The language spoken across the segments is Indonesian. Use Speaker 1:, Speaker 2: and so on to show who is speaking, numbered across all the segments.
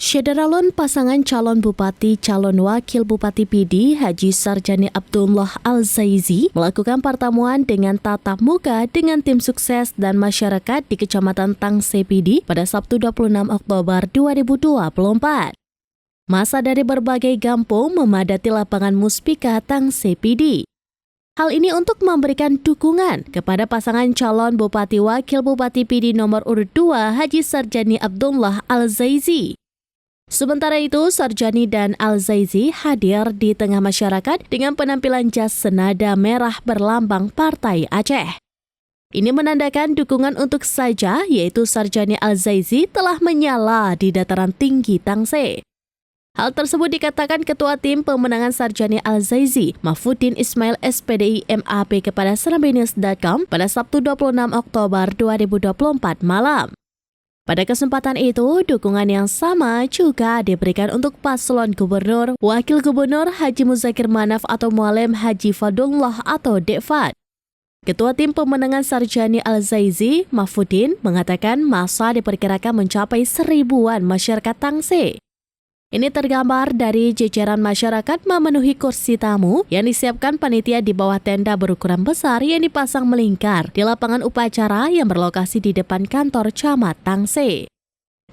Speaker 1: Syederalun pasangan calon bupati calon wakil Bupati PD Haji Sarjani Abdullah Al-Zaizi melakukan pertemuan dengan tatap muka dengan tim sukses dan masyarakat di Kecamatan Tangse PD pada Sabtu 26 Oktober 2024. Masa dari berbagai kampung memadati lapangan Muspika Tangse PD. Hal ini untuk memberikan dukungan kepada pasangan calon Bupati Wakil Bupati PD nomor urut 2 Haji Sarjani Abdullah Al-Zaizi. Sementara itu, Sarjani dan Al-Zaizi hadir di tengah masyarakat dengan penampilan jas senada merah berlambang Partai Aceh. Ini menandakan dukungan untuk saja, yaitu Sarjani Al-Zaizi telah menyala di dataran tinggi Tangse. Hal tersebut dikatakan Ketua Tim Pemenangan Sarjani Al-Zaizi, Mahfudin Ismail SPDI MAP kepada serambinews.com pada Sabtu 26 Oktober 2024 malam. Pada kesempatan itu, dukungan yang sama juga diberikan untuk paslon gubernur, wakil gubernur Haji Muzakir Manaf atau Mualim Haji Fadullah atau Dekfad. Ketua Tim Pemenangan Sarjani Al-Zaizi, Mahfudin, mengatakan masa diperkirakan mencapai 1000-an masyarakat Tangse. Ini tergambar dari jajaran masyarakat memenuhi kursi tamu yang disiapkan panitia di bawah tenda berukuran besar yang dipasang melingkar di lapangan upacara yang berlokasi di depan kantor Camat Tangse.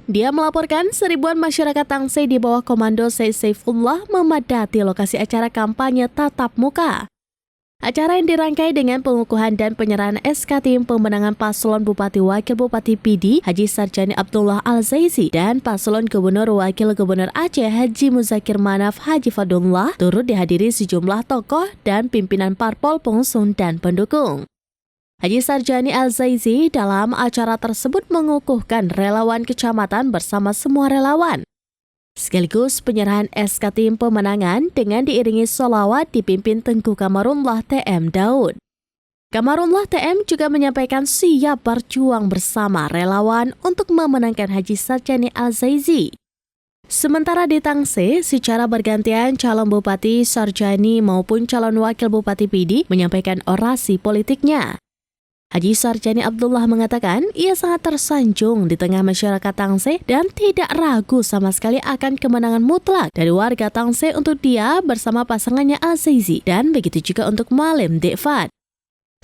Speaker 1: Dia melaporkan 1000-an masyarakat Tangse di bawah komando Syed Saifullah memadati lokasi acara kampanye tatap muka. Acara yang dirangkai dengan pengukuhan dan penyerahan SK Tim Pemenangan Paslon Bupati Wakil Bupati PD Haji Sarjani Abdullah Al-Zaizi dan Paslon Gubernur Wakil Gubernur Aceh Haji Muzakir Manaf Haji Fadullah turut dihadiri sejumlah tokoh dan pimpinan parpol pengusung dan pendukung. Haji Sarjani Al-Zaizi dalam acara tersebut mengukuhkan relawan kecamatan bersama semua relawan. Sekaligus penyerahan SK Tim Pemenangan dengan diiringi sholawat dipimpin Tengku Kamarullah TM Daud. Kamarullah TM juga menyampaikan siap berjuang bersama relawan untuk memenangkan Haji Sarjani Al-Zaizi. Sementara di Tangse, secara bergantian calon Bupati Sarjani maupun calon Wakil Bupati PD menyampaikan orasi politiknya. Haji Sarjani Abdullah mengatakan ia sangat tersanjung di tengah masyarakat Tangse dan tidak ragu sama sekali akan kemenangan mutlak dari warga Tangse untuk dia bersama pasangannya Al-Zaizi dan begitu juga untuk Mualim Dekfad.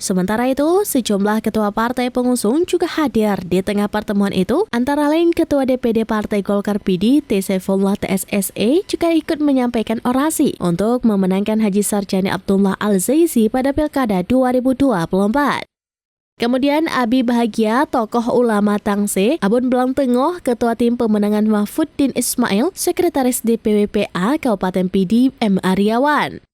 Speaker 1: Sementara itu, sejumlah ketua partai pengusung juga hadir di tengah pertemuan itu, antara lain Ketua DPD Partai Golkar PD T. Saifullah TSSE juga ikut menyampaikan orasi untuk memenangkan Haji Sarjani Abdullah Al-Zaizi pada Pilkada 2024. Kemudian Abi Bahagia, tokoh ulama Tangse, Abun Belang Tengah, Ketua Tim Pemenangan Mahfudin Ismail, Sekretaris DPWPA Kabupaten PD M. Aryawan.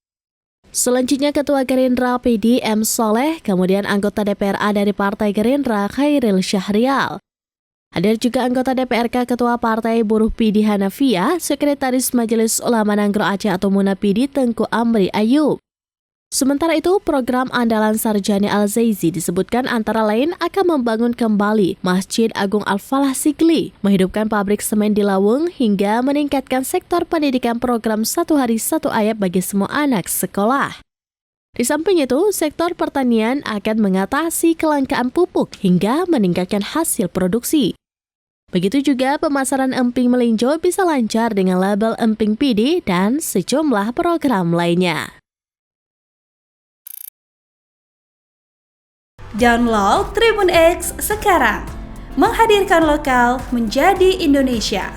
Speaker 1: Selanjutnya Ketua Gerindra PD M. Soleh, kemudian anggota DPRA dari Partai Gerindra Khairil Syahrial. Hadir juga anggota DPRK Ketua Partai Buruh PD Hanafiyah, Sekretaris Majelis Ulama Nanggro Aceh atau Muna PD Tengku Amri Ayub. Sementara itu, program andalan Sarjani Al-Zaizi disebutkan antara lain akan membangun kembali Masjid Agung Al-Falah Sigli, menghidupkan pabrik semen di Lawung, hingga meningkatkan sektor pendidikan program 1 hari 1 ayat bagi semua anak sekolah. Di samping itu, sektor pertanian akan mengatasi kelangkaan pupuk hingga meningkatkan hasil produksi. Begitu juga pemasaran emping melinjo bisa lancar dengan label emping PD dan sejumlah program lainnya.
Speaker 2: Download Tribun X sekarang, menghadirkan lokal menjadi Indonesia.